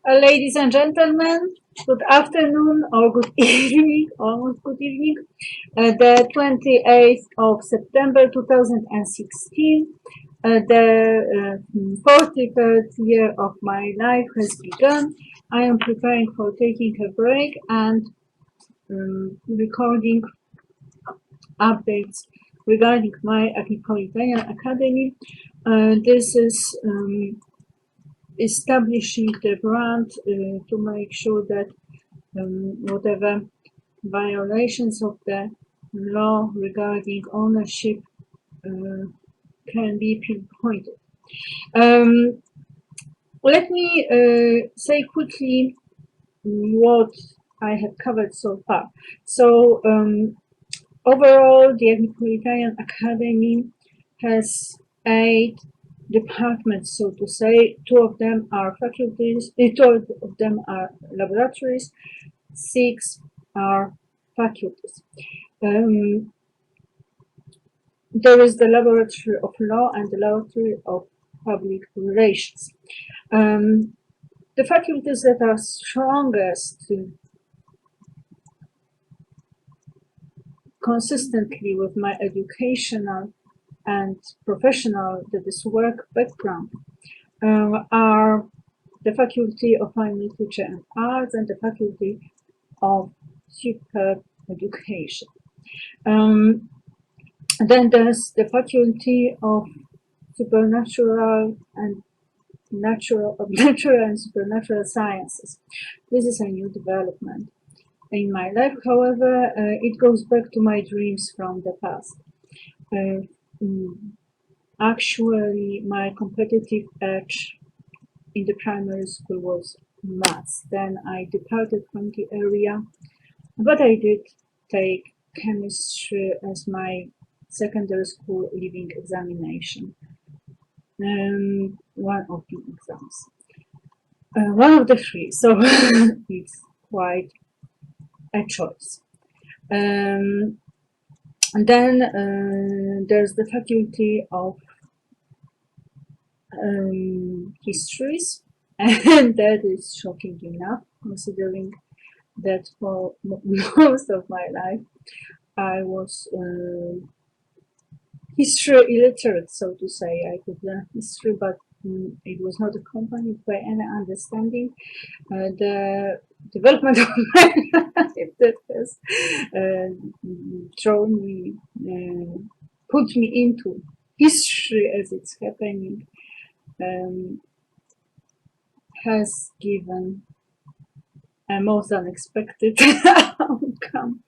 Ladies and gentlemen, good afternoon or good evening, almost good evening. The 28th of September 2016, the 43rd year of my life has begun. I am preparing for taking a break and recording updates regarding my Agnieszka Academy. This is establishing the brand to make sure that whatever violations of the law regarding ownership can be pinpointed. Let me say quickly what I have covered so far. So overall, the Agnieszka Academy has 8 departments, so to say. 2 of them are faculties, 2 of them are laboratories, 6 are faculties. There is the Laboratory of Law and the Laboratory of Public Relations. The faculties that are strongest consistently with my educational and professional, that is work background, are the Faculty of Fine Literature and Arts and the Faculty of Superb Education. Then there's the Faculty of Supernatural and Natural and Supernatural Sciences. This is a new development in my life. However, it goes back to my dreams from the past. Actually, my competitive edge in the primary school was maths. Then I departed from the area, but I did take chemistry as my secondary school leaving examination. One of the exams. One of the 3, so it's quite a choice. And then there's the Faculty of Histories, and that is shocking enough, considering that for most of my life I was history illiterate, so to say. I could learn history, but it was not accompanied by any understanding. The development of my life that has thrown me, put me into history as it's happening, has given a most unexpected outcome.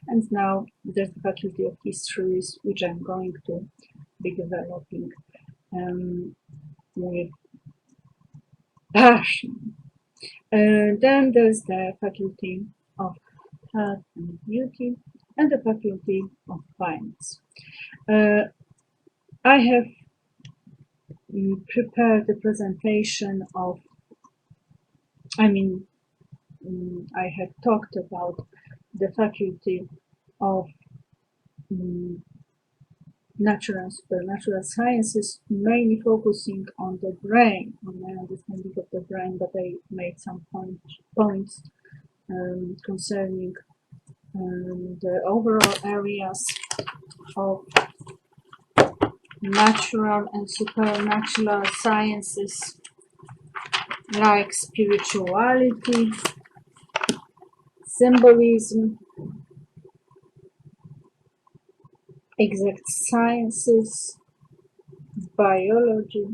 And now there's the Faculty of Histories, which I'm going to be developing with passion. Then there's the Faculty of Health and Beauty and the Faculty of Finance. I have prepared the presentation of, I had talked about the Faculty of Natural and Supernatural Sciences, mainly focusing on the brain, on my understanding of the brain, but I made some points concerning the overall areas of natural and supernatural sciences, like spirituality, symbolism, exact sciences, biology,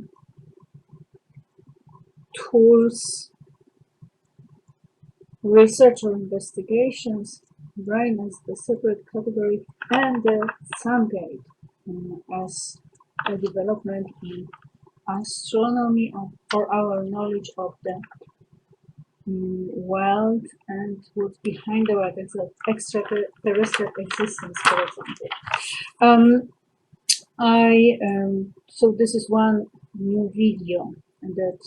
tools, research or investigations, brain as the separate category, and the Sungate as a development in astronomy for our knowledge of the world and what's behind the world as an extraterrestrial existence, for example. So this is one new video that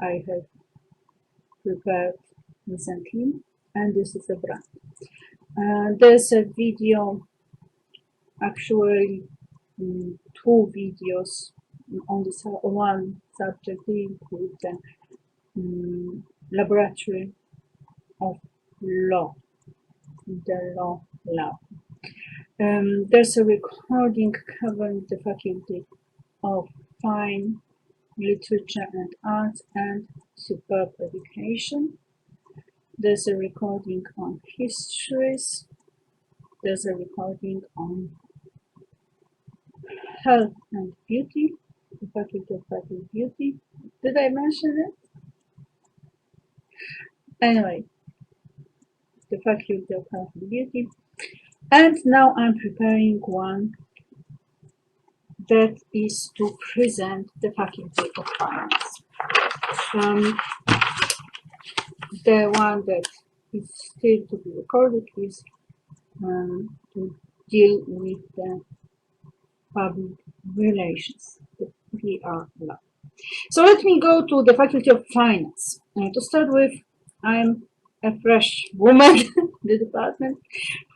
I have prepared recently, and this is a brand. There's a video, actually 2 videos on this one subject dealing with the laboratory of law, the law lab. There's a recording covering the Faculty of Fine Literature and Arts and Superb Education. There's a recording on histories. There's a recording on health and beauty, the Faculty of Health and Beauty. Did I mention it? Anyway, the Faculty of Health and Beauty. And now I'm preparing one that is to present the Faculty of Finance. The one that is still to be recorded is to deal with the public relations, the PR law. So let me go to the Faculty of Finance. To start with, I'm a fresh woman in the department.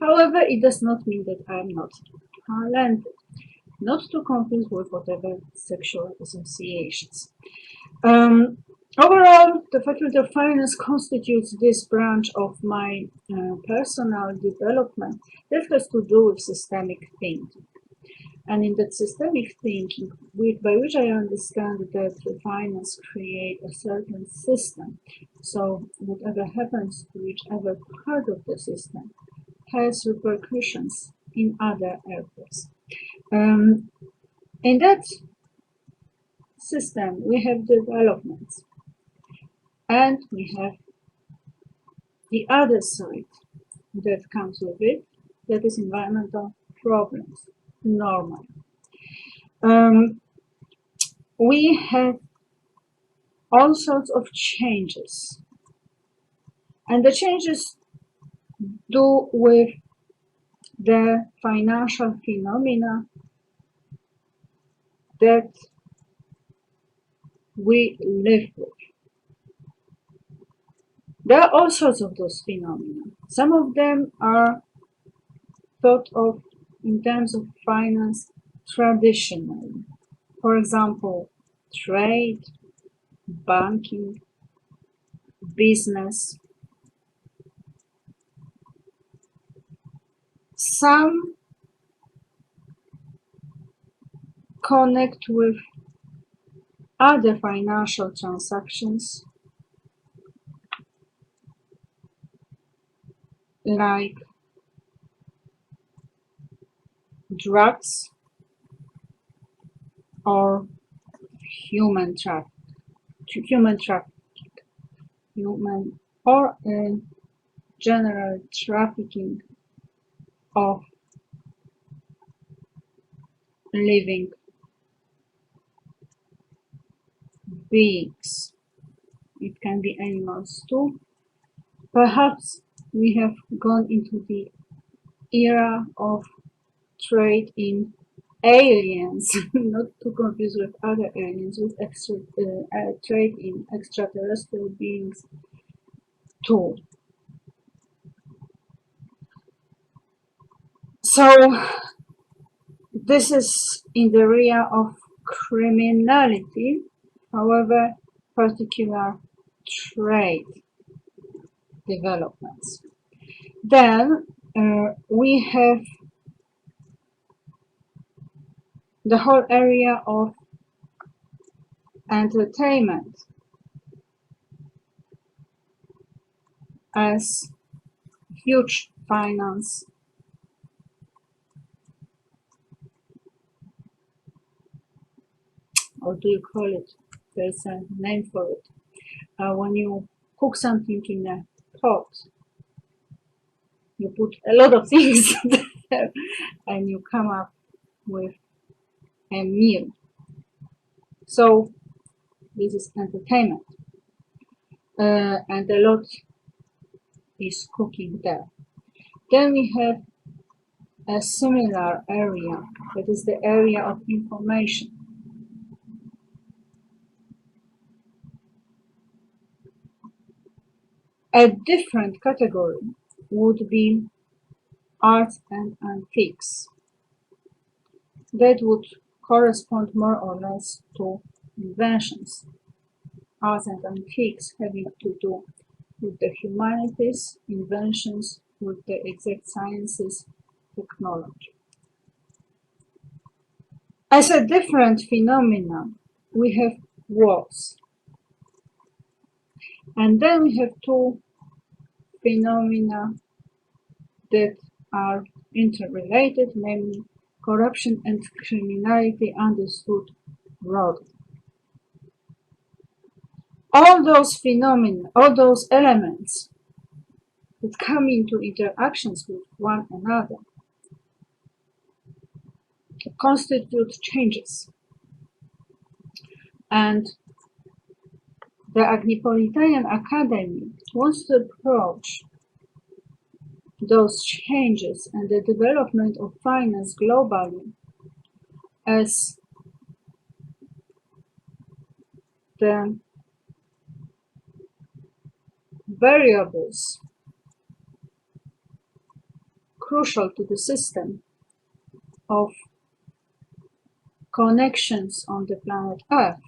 However, it does not mean that I'm not talented. Not to confuse with whatever sexual associations. Overall, the Faculty of Finance constitutes this branch of my personal development that has to do with systemic thinking. And in that systemic thinking, by which I understand that finance create a certain system. So whatever happens to whichever part of the system has repercussions in other areas. In that system, we have developments, and we have the other side that comes with it, that is environmental problems, normal. We have all sorts of changes, and the changes do with the financial phenomena that we live with. There are all sorts of those phenomena. Some of them are thought of in terms of finance traditionally. For example, trade, banking, business. Some connect with other financial transactions like drugs or human trafficking, human or general trafficking of living beings. It can be animals too. Perhaps we have gone into the era of trade in aliens, not to confuse with other aliens, with trade in extraterrestrial beings too. So this is in the area of criminality, however, particular trade developments. Then we have the whole area of entertainment as huge finance or do you call it? There's a name for it. When you cook something in a pot, you put a lot of things there and you come up with a meal. So this is entertainment. And a lot is cooking there. Then we have a similar area, that is the area of information. A different category would be art and antiques. That would correspond more or less to inventions. arts and antiques having to do with the humanities, inventions, with the exact sciences, technology. As a different phenomenon, we have wars. And then we have two phenomena that are interrelated, namely corruption and criminality understood broadly. All those phenomena, all those elements that come into interactions with one another constitute changes. And the Agnipolitanian Academy wants to approach those changes and the development of finance globally as the variables crucial to the system of connections on the planet Earth,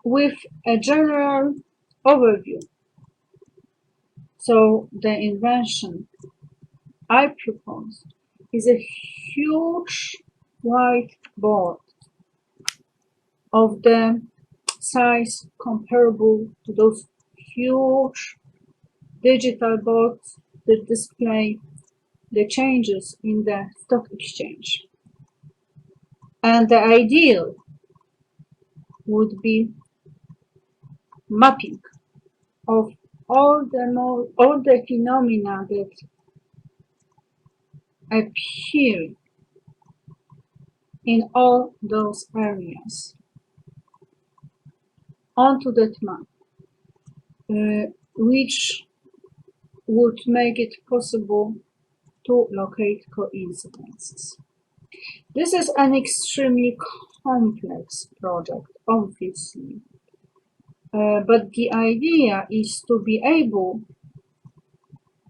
with a general overview. So the invention I proposed is a huge whiteboard of the size comparable to those huge digital boards that display the changes in the stock exchange. And the ideal would be mapping of all the phenomena that appear in all those areas onto that map, which would make it possible to locate coincidences. This is an extremely complex project, obviously, but the idea is to be able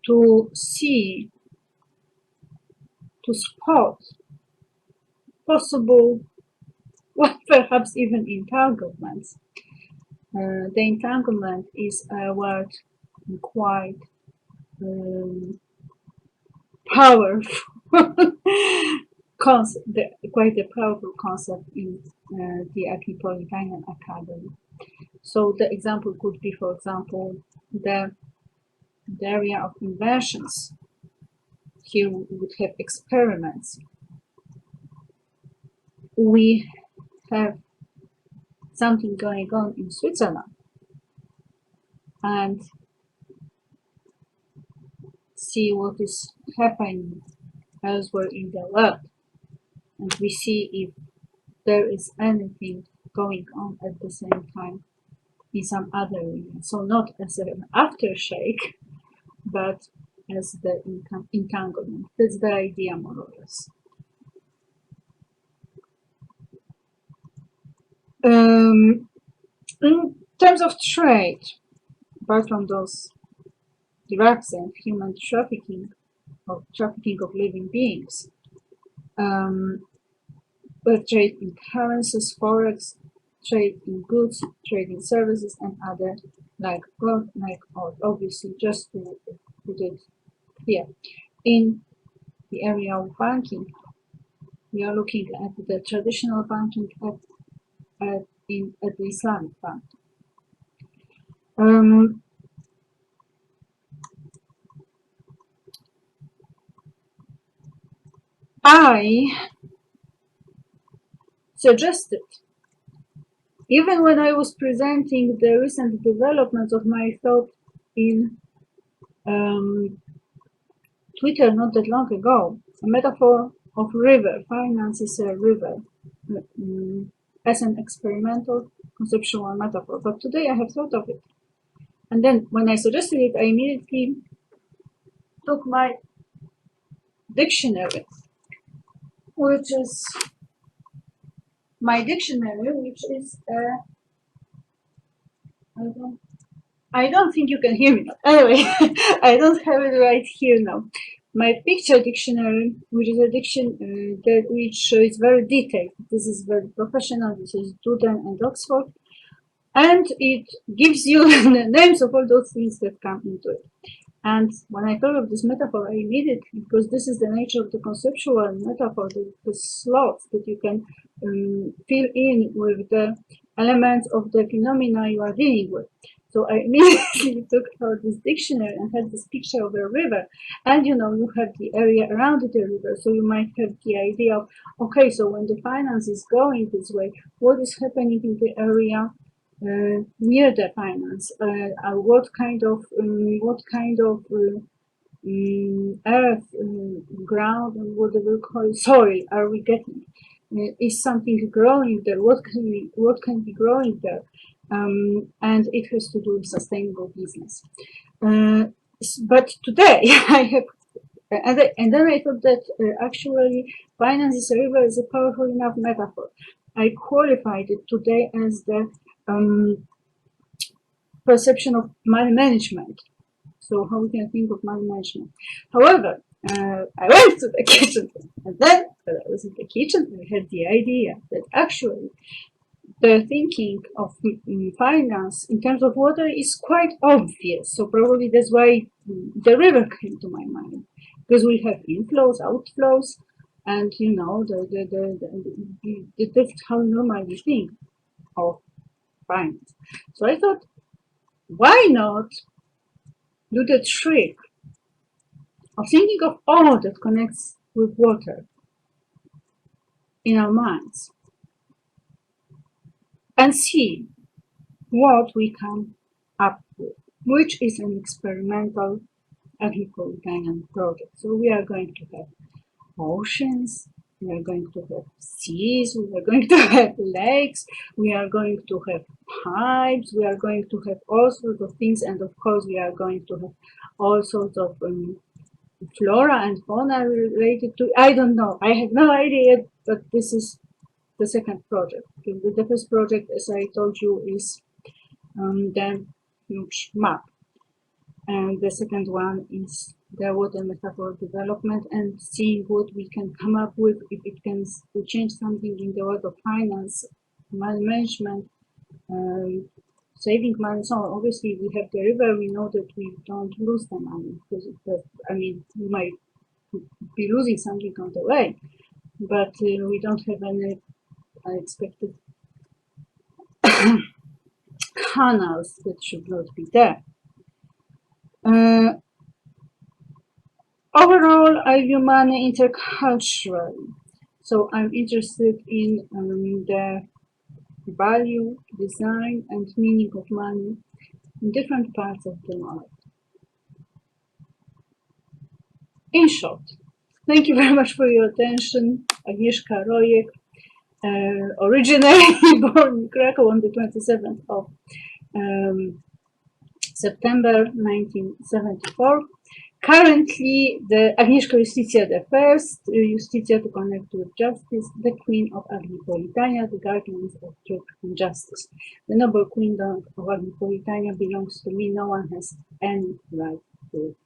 to see, to spot possible, well, perhaps even entanglements. The entanglement is a word quite powerful concept, quite a powerful concept in the Agnipolitanian Academy. So the example could be, for example, the area of inventions. Here we would have experiments. We have something going on in Switzerland and see what is happening elsewhere in the world. And we see if there is anything going on at the same time in some other area. So not as an aftershake, but as the entanglement. That's the idea, more or less. In terms of trade, apart from those drugs and human trafficking, or trafficking of living beings, but trade in currencies, forex, trade in goods, trade in services, and other like gold, like oil. Obviously, just to put it clear, in the area of banking, we are looking at the traditional banking at the Islamic bank. I suggested, even when I was presenting the recent developments of my thought in Twitter not that long ago, a metaphor of river. Finance is a river, as an experimental conceptual metaphor. But today I have thought of it. And then when I suggested it, I immediately took my dictionary, which is I don't think you can hear me now. Anyway, I don't have it right here now. my picture dictionary, which is a which is very detailed. This is very professional. This is Duden and Oxford, and it gives you the names of all those things that come into it. And when I thought of this metaphor, I immediately, because this is the nature of the conceptual metaphor, the slots that you can fill in with the elements of the phenomena you are dealing with. So I immediately took out this dictionary and had this picture of a river. And you know, you have the area around the river. So you might have the idea of, okay, so when the finance is going this way, what is happening in the area near the finance? What kind of earth, ground, and whatever we call it, soil are we getting? Is something growing there? What can be growing there? And it has to do with sustainable business. But today I have. And then I thought that actually finance is a river is a powerful enough metaphor. I qualified it today as the perception of money management. So how we can think of money management. However, I went to the kitchen, and then when I was in the kitchen, I had the idea that actually the thinking of finance in terms of water is quite obvious. So probably that's why the river came to my mind, because we have inflows, outflows, and you know that's how normally we think of finance. So I thought, why not do the trick of thinking of all that connects with water in our minds and see what we come up with, which is an experimental agricultural project. So we are going to have oceans, we are going to have seas, we are going to have lakes, we are going to have pipes, we are going to have all sorts of things, and of course we are going to have all sorts of flora and fauna related to, I don't know, I have no idea yet, but this is the second project. The first project, as I told you, is the huge map, and the second one is the water metaphor development and seeing what we can come up with, if it can change something in the world of finance, money management, saving money. So obviously we have the river, we know that we don't lose the money, because we might be losing something on the way, but we don't have any unexpected canals that should not be there. Overall, I view money interculturally. So I'm interested in the value, design, and meaning of money in different parts of the world. In short, thank you very much for your attention. Agnieszka Rojek, originally born in Krakow on the 27th of September 1974. Currently, the Agnieszka Justitia the First, Justitia to connect with justice, the Queen of Agnipolitania, the guardians of truth and justice. The noble queendom of Agnipolitania belongs to me. No one has any right to it.